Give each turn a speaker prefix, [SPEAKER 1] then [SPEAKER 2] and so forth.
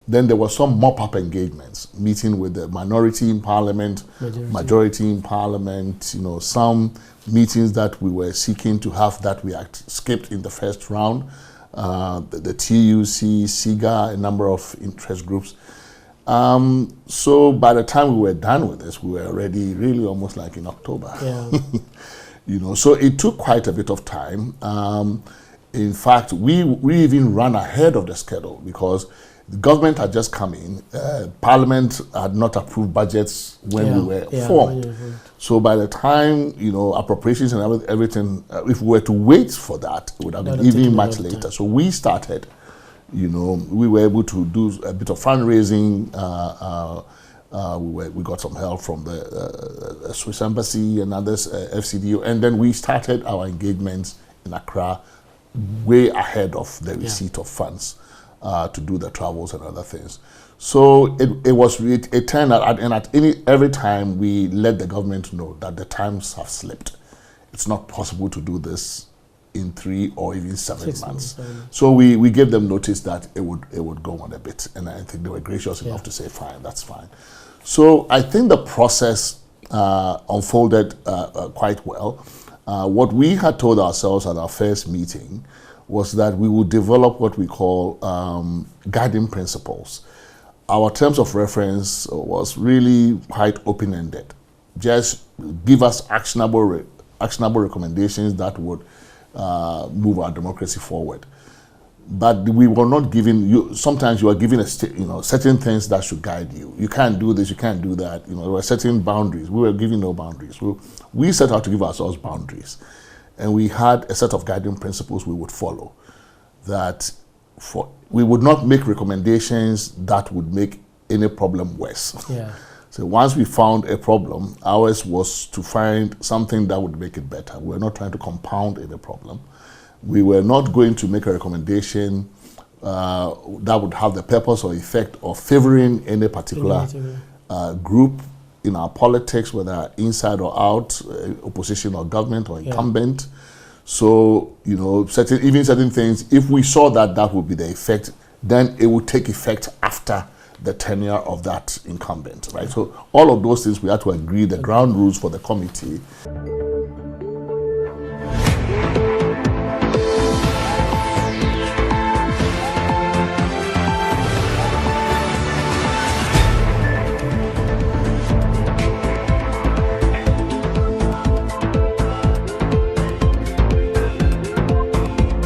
[SPEAKER 1] Then there were some mop-up engagements, meeting with the minority in parliament, majority in parliament, you know, some meetings that we were seeking to have that we had skipped in the first round. The TUC, SIGA, a number of interest groups. So by the time we were done with this, we were already really almost like in October.
[SPEAKER 2] Yeah.
[SPEAKER 1] You know, so it took quite a bit of time. In fact, we even ran ahead of the schedule because the government had just come in. Parliament had not approved budgets when we were formed. So by the time, you know, appropriations and everything, if we were to wait for that, it would have been even much later. So we started, you know, we were able to do a bit of fundraising. We got some help from the Swiss Embassy and others, FCDO, and then we started our engagements in Accra way ahead of the receipt of funds to do the travels and other things. So it turned out, and every time we let the government know that the times have slipped. It's not possible to do this in 3 or even 7 months. So we gave them notice that it would go on a bit, and I think they were gracious enough to say, fine, that's fine. So I think the process unfolded quite well. What we had told ourselves at our first meeting was that we would develop what we call guiding principles. Our terms of reference was really quite open-ended. Just give us actionable recommendations that would move our democracy forward. But we were not giving you. Sometimes you are given certain things that should guide you. You can't do this. You can't do that. You know, there were certain boundaries. We were giving no boundaries. We set out to give ourselves boundaries, and we had a set of guiding principles we would follow. That we would not make recommendations that would make any problem worse.
[SPEAKER 2] Yeah.
[SPEAKER 1] So once we found a problem, ours was to find something that would make it better. We were not trying to compound any problem. We were not going to make a recommendation that would have the purpose or effect of favoring any particular group in our politics, whether inside or out, opposition or government or incumbent. So, you know, certain things, if we saw that would be the effect, then it would take effect after the tenure of that incumbent, right? So all of those things we had to agree the ground rules for the committee.